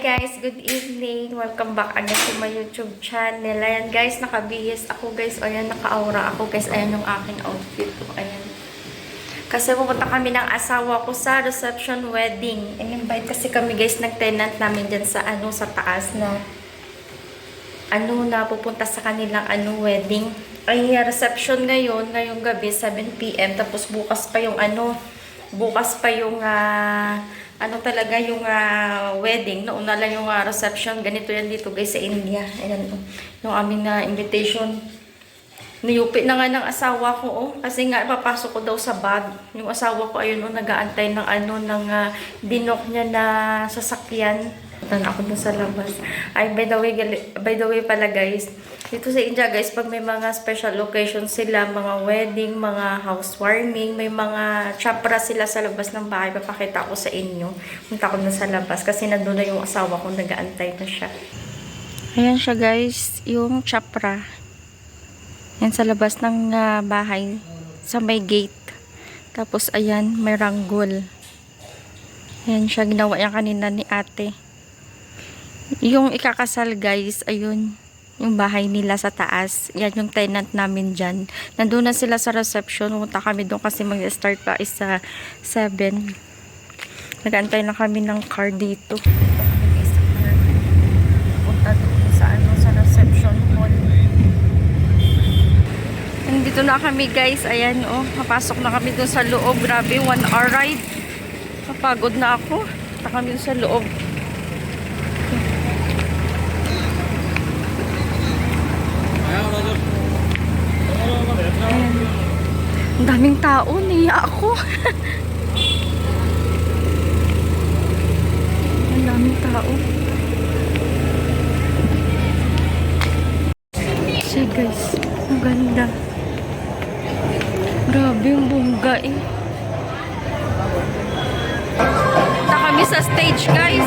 guys, good evening. Welcome back again to my YouTube channel. Ayan guys, nakabihis ako guys. Ayan, naka-aura ako guys. Ayan yung aking outfit. Ayan. Kasi pupunta kami ng asawa ko sa reception wedding. In-invite kasi kami guys ng tenant namin dyan sa sa taas na pupunta sa kanilang wedding. Ay, reception ngayong gabi 7 PM. Tapos bukas pa yung talaga yung wedding. Nauna lang yung reception. Ganito yan dito guys sa India. Ayan yung aming invitation. Niyupi na nga ng asawa ko kasi nga papasok ko daw sa bag. Yung asawa ko ayun nag-aantay ng binok niya na sasakyan. Punta ako dun sa labas. Ay, by the way pala guys, dito sa India guys, pag may mga special occasion sila, mga wedding, mga housewarming, may mga chapra sila sa labas ng bahay, papakita ko sa inyo. Punta ko na sa labas kasi nandun na yung asawa ko, nag-aantay na siya. Ayan siya guys, yung chapra. Yan sa labas ng bahay, sa may gate. Tapos ayan, may ranggol. Ayan siya, ginawa yan kanina ni ate. Yung ikakasal guys, ayun, yung bahay nila sa taas. Yan yung tenant namin dyan. Nandun na sila sa reception. Pumunta kami doon kasi mag-start pa is sa 7. Nag-antay na kami ng car dito. Punta doon sa reception hall. Nandito na kami guys. Ayan napasok na kami doon sa loob. Grabe, 1 hour ride. Kapagod na ako. Punta kami doon sa loob. Ang daming tao, niya ako. Ang daming tao. See guys, ang ganda. Grabe yung bongga Punta kami sa stage guys.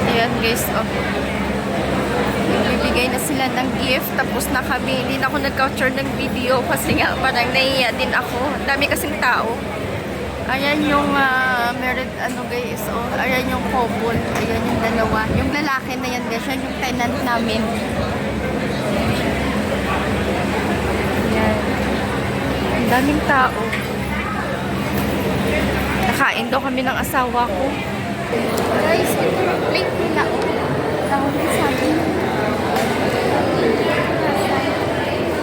Ayan guys, bibigay na sila ng gift, tapos na kami. Hindi na ako nag-capture ng video kasi nga parang naiya din ako. Dami kasing tao. Ayan yung married guys, ayan yung couple. Ayan yung dalawa. Yung lalaki na yan guys, yan yung tenant namin. Ayan. Ang daming tao. Nakain daw kami ng asawa ko. Guys, ito yung plate nila. Tawag din sa akin.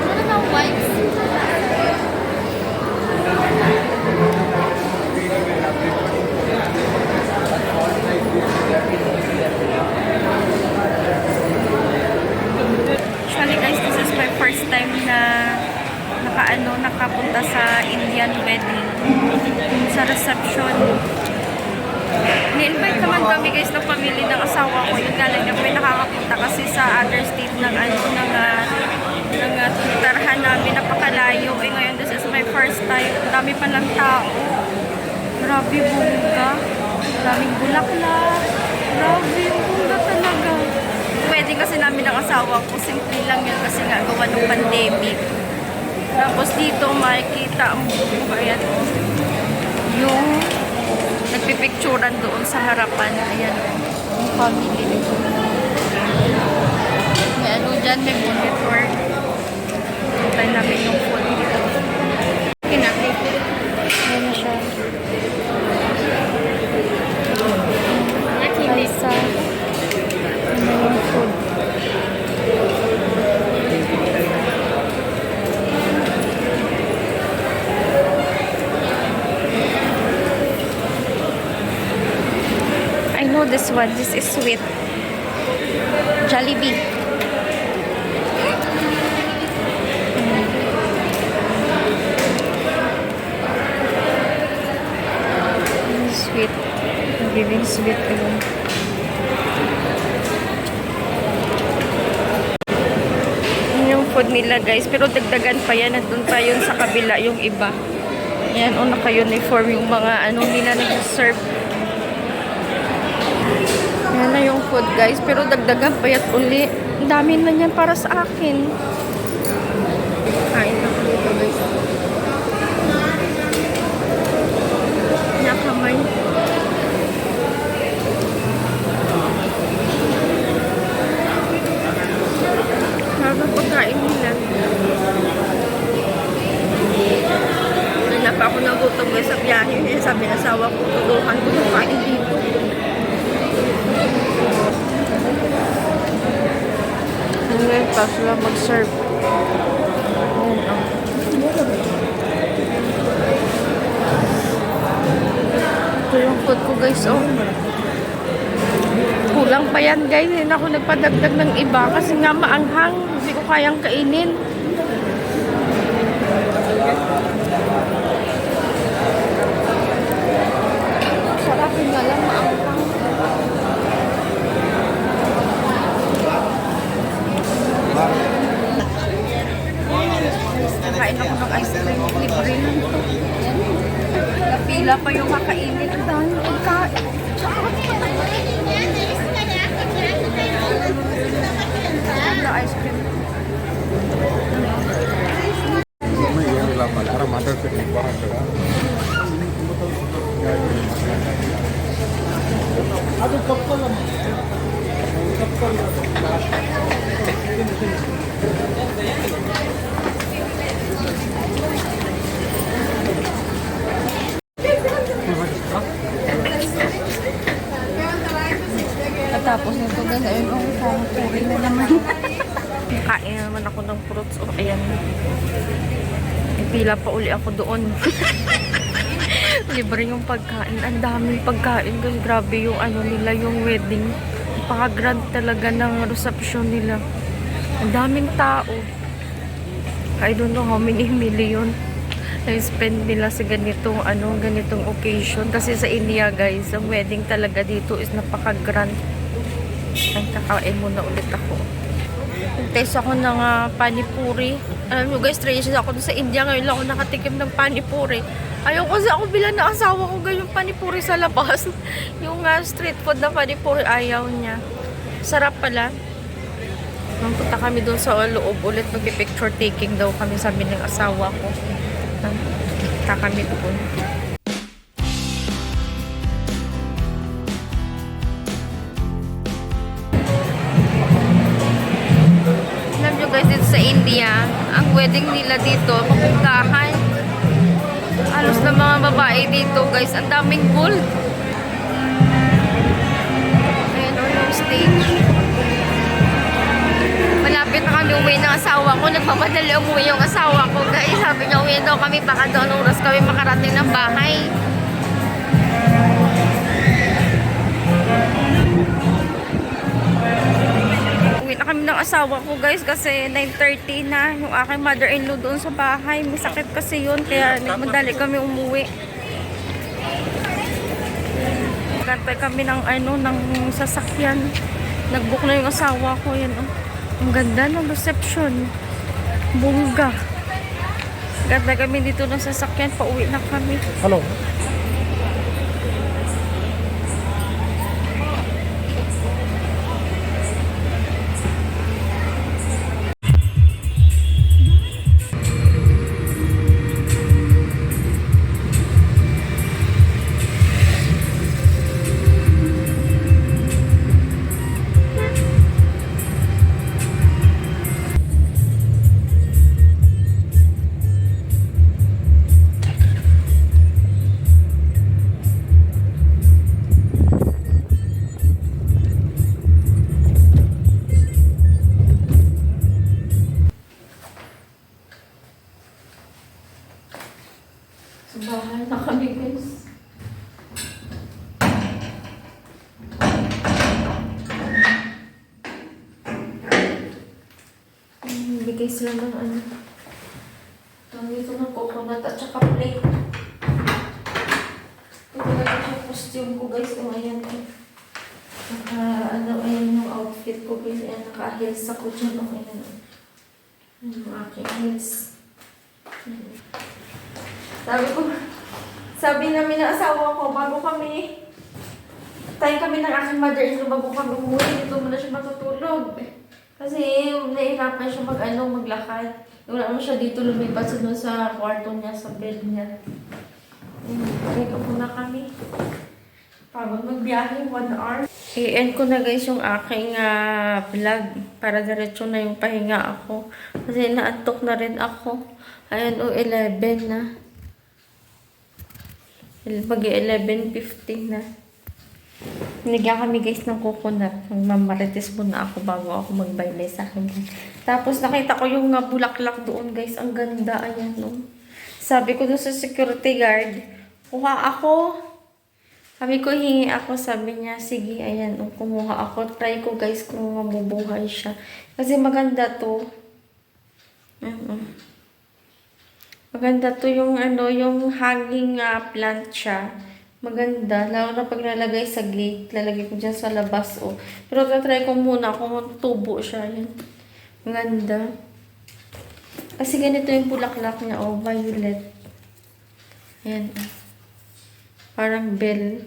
Ano na wipes? Actually guys, this is my first time na nakapunta sa Indian wedding. Sa reception. Ni-invite naman kami guys ng pamilya ng asawa ko. Yun nga lang na may nakakapunta kasi sa other state ng tarhan namin, napakalayo. Ngayon this is my first time. Dami pa lang tao. Grabe bongga. Maraming bulaklak. Grabe yung bongga talaga. Wedding kasi namin ng asawa ko. Simple lang yun kasi nga gawa ng pandemic. Tapos dito makikita ang ayan yung nagpipicturan doon sa harapan. Ayan yung family nito. May dyan, may monitor. Tayo namin yung phone dito. Kinapit. Ayan na siya. Kaisa. Ayan na yung food. I know this one. This is sweet. Jollibee. Sweet. I'm giving sweet alone. Yung food nila guys. Pero dagdagan pa yan. Nandun pa yun sa kabila yung iba. Yan. Naka-uniform yung mga nila nag-serve. Yan na yung food guys. Pero dagdagan pa yan uli. Ang dami na yan para sa akin. Kain na ko dito guys. Sabi ng asawa ko, tutukan ko yung kain dito. Ngayon pa sila mag-serve. Ito yung food ko guys, oh. Kulang pa yan guys. Hindi na ako nagpadagdag ng iba kasi nga maanghang. Hindi ko kayang kainin. Sarapin nga lang maanghang. Kain ako ng ice cream. Libre lang ito. Napila pa yung kakainin. Ang dami pagkain. Ano ice cream? Tapos nito guys, ayun ang parang puri na naman. Kain naman ako ng fruits. Oh, ayan. Pila pa uli ako doon. Libre yung pagkain. Ang daming pagkain guys. Grabe yung ano nila, yung wedding. Napaka-grand talaga ng reception nila. Ang daming tao. I don't know how many million na-spend nila sa ganitong ganitong occasion. Kasi sa India guys, ang wedding talaga dito is napaka-grand. Ay, kakain muna ulit ako. Taste ako ng panipuri. Alam nyo guys, tradition ako sa India. Ngayon lang ako nakatikim ng panipuri. Ayaw kasi ako bilang na asawa ko ganyan panipuri sa labas. Yung street food na panipuri, ayaw niya. Sarap pala. Punta kami doon sa loob ulit. Mag-picture taking daw kami, sabi ng asawa ko. Punta kami doon. Guys, dito sa India, ang wedding nila dito, mapuntahan. Halos na mga babae dito, guys. Ang daming gold. Ayan, yung stage. Malapit na kami umuwi ng asawa ko. Nagmamadali umuwi yung asawa ko, guys. Sabi niya, uwi daw kami, baka doon oras kami makarating ng bahay. Na kami ng asawa ko guys kasi 9:30 na yung aking mother-in-law doon sa bahay. May sakit kasi yun kaya nagmadali kami umuwi. Kantay kami ng ng sasakyan. Nag-book na yung asawa ko. Yan, oh. Ang ganda ng reception. Bongga. Kantay kami dito ng sasakyan. Pauwi na kami. Hello. Sa bahay na kami guys. Bigay sila ng dito ng coconut at saka plate. Ito talaga yung costume ko guys. Ayan. Ayan yung outfit ko guys. Ayan, naka-heels ako dyan. Ayan yung aking heels. Sabi namin ng asawa ko, bago kami, tayo kami ng aking mother-in-law, bago kami umuwi, dito muna siya matutulog. Kasi nahihirapan siya maglakad. Wala naman siya dito lumipat sa kwarto niya, sa bed niya. Teka muna kami. Pagod magbiyahe, 1 hour. I-end ko na guys yung aking vlog para diretso na yung pahinga ako. Kasi naantok na rin ako. Ayan o, 11 na. Mag-11:50 na. Nigyan kami guys ng coconut. Magmamarites muna ako bago ako magbaylay sa akin. Tapos nakita ko yung bulaklak doon guys. Ang ganda. Ayan no. Sabi ko doon sa security guard, kuha ako. Sabi ko hingi ako. Sabi niya, sige ayan o kumuha ako. Try ko guys kung mabubuhay siya. Kasi maganda to. Maganda to yung yung hanging plant siya. Maganda. Lalo na pag nalagay sa gate. Lalagay ko dyan sa labas. Oh. Pero tatry ko muna kung tubo siya. Yan. Maganda. Kasi ganito yung bulaklak niya. Oh, violet. Ayan. Parang bell.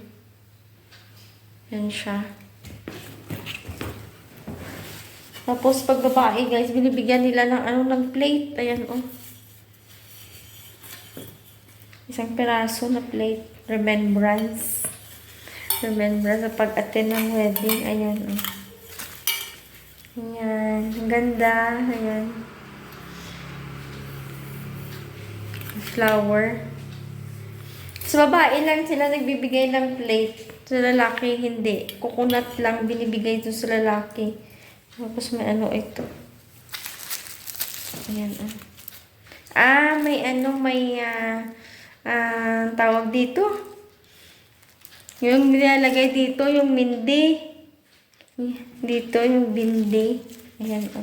Yan siya. Tapos pag babae guys, binibigyan nila ng ng plate. Ayan oh. Isang piraso na plate. Remembrance. Remembrance sa pag-attend ng wedding. Ayan. Oh. Ayan. Ang ganda. Ayan. Flower. Sa babae lang sila nagbibigay ng plate. Sa lalaki, hindi. Coconut lang binibigay ito sa lalaki. Tapos may ito. Ayan. Oh. May may tawag dito. Yung nilalagay dito, yung mindi. Dito, yung bindi. Ayan, oh.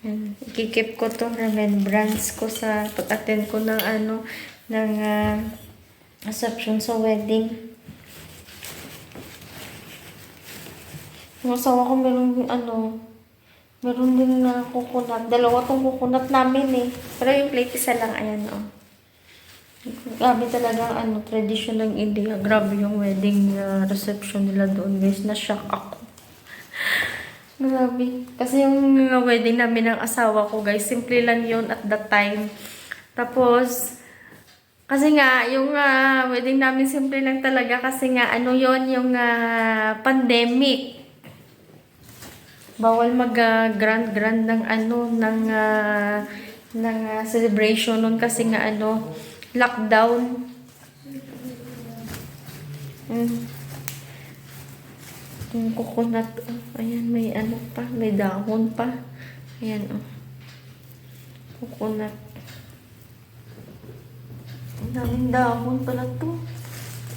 Ayan. Ikikip ko to remembrance ko sa pag-attend ko ng ng reception sa wedding. Yung asawa ko meron din na coconut. Dalawa tong coconut namin eh. Pero yung plate isa lang, ayan, oh. Grabe talaga tradition ng India. Grabe yung wedding reception nila doon guys. Na-shock ako. Grabe. Kasi yung wedding namin ng asawa ko guys, simple lang yun at that time. Tapos, kasi nga, yung wedding namin simple lang talaga kasi nga, yon yung pandemic. Bawal mag-grand ng ng celebration nun kasi nga lockdown. Yung coconut, oh. Ayan, may pa, may dahon pa. Ayan, oh. Coconut. Ang daming dahon pala to.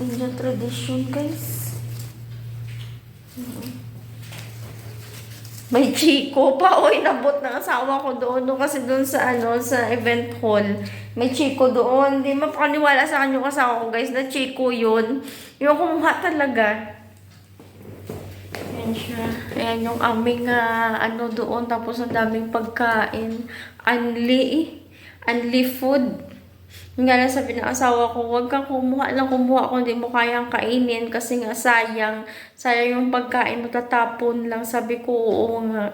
Indian tradition, guys. May chiko pa. Oy, nabot ng asawa ko doon. Kasi doon sa sa event hall. May chiko doon. Hindi mapakaniwala sa kanya yung asawa ko, guys, na chiko yun. Yung kumuha talaga. Ayan siya. Ayan yung aming doon. Tapos ang daming pagkain. Unli food. Yung nga lang sabi ng asawa ko, huwag kang kumuha kung hindi mo kayang kainin kasi nga sayang yung pagkain mo, tatapon lang. Sabi ko, oo nga.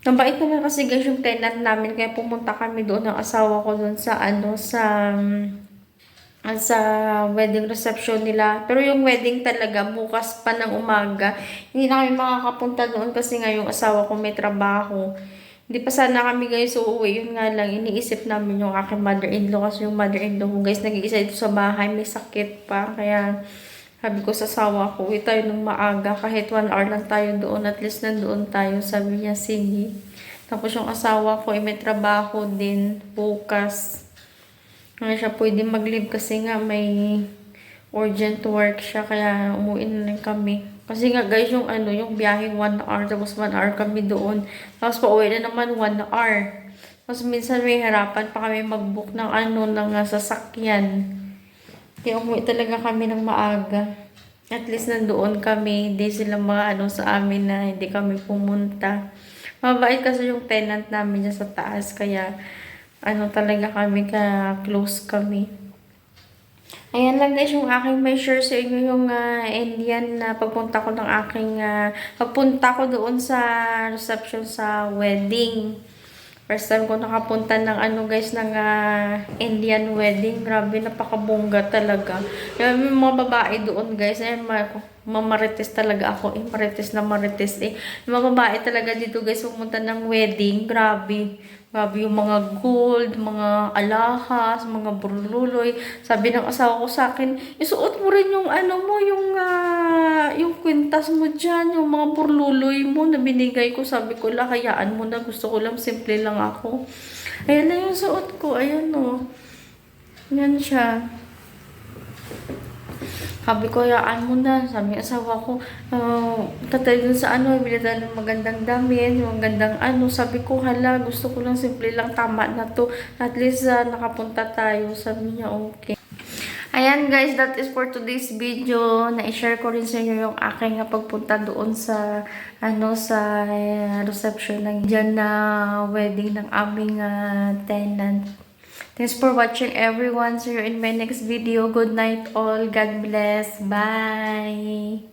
Nabait naman kasi guys yung tenant namin, kaya pumunta kami doon ng asawa ko doon sa sa wedding reception nila. Pero yung wedding talaga, bukas pa ng umaga. Hindi na kami makakapunta doon kasi nga yung asawa ko may trabaho. Hindi pa sana kami guys uuwi. Yun nga lang, iniisip namin yung aking mother-in-law. Kasi yung mother-in-law ko guys, nag-iisa ito sa bahay. May sakit pa. Kaya sabi ko sa asawa ko, uwi tayo ng maaga. Kahit 1 hour lang tayo doon. At least nandoon tayo. Sabi niya, sige. Tapos yung asawa ko may trabaho din bukas. Nga siya pwede mag-leave kasi nga may urgent work siya. Kaya umuwi na rin kami. Kasi nga guys, yung yung biyaheng 1 hour, tapos 1 hour kami doon. Tapos pauwi na naman 1 hour. Tapos minsan may harapan pa kami mag-book ng ng sasakyan. Kaya umuwi talaga kami ng maaga. At least nandoon kami, hindi sila mga sa amin na hindi kami pumunta. Mabait kasi yung tenant namin dyan sa taas, kaya talaga kami, ka-close kami. Ayan lang guys, yung aking may share sa inyo yung Indian na pagpunta ko pagpunta ko doon sa reception sa wedding. First time ko nakapunta ng guys, ng Indian wedding. Grabe, napakabongga talaga. Yung mga babae doon guys, mamarites talaga ako. Marites na marites eh. Yung mga babae talaga dito guys, pumunta ng wedding. Grabe. Grabe yung mga gold, mga alahas, mga burluloy. Sabi ng asawa ko sa akin, isuot mo rin yung ano mo, yung kwintas mo dyan, yung mga burluloy mo na binigay ko. Sabi ko, hayaan mo na, gusto ko lang, simple lang ako. Ayan na yung suot ko, ayan o. Yan siya. Sabi ko, hayaan mo na. Sabi ng asawa ko, tatay dun sa ano, bili tayo ng magandang damit, magandang ano. Sabi ko, hala, gusto ko lang, simple lang, tama na to. At least, nakapunta tayo. Sabi niya, okay. Ayan guys, that is for today's video. Na-share ko rin sa inyo yung aking pagpunta doon sa, sa reception ng dyan na wedding ng aming tenant. Thanks for watching everyone. See you in my next video. Good night all. God bless. Bye.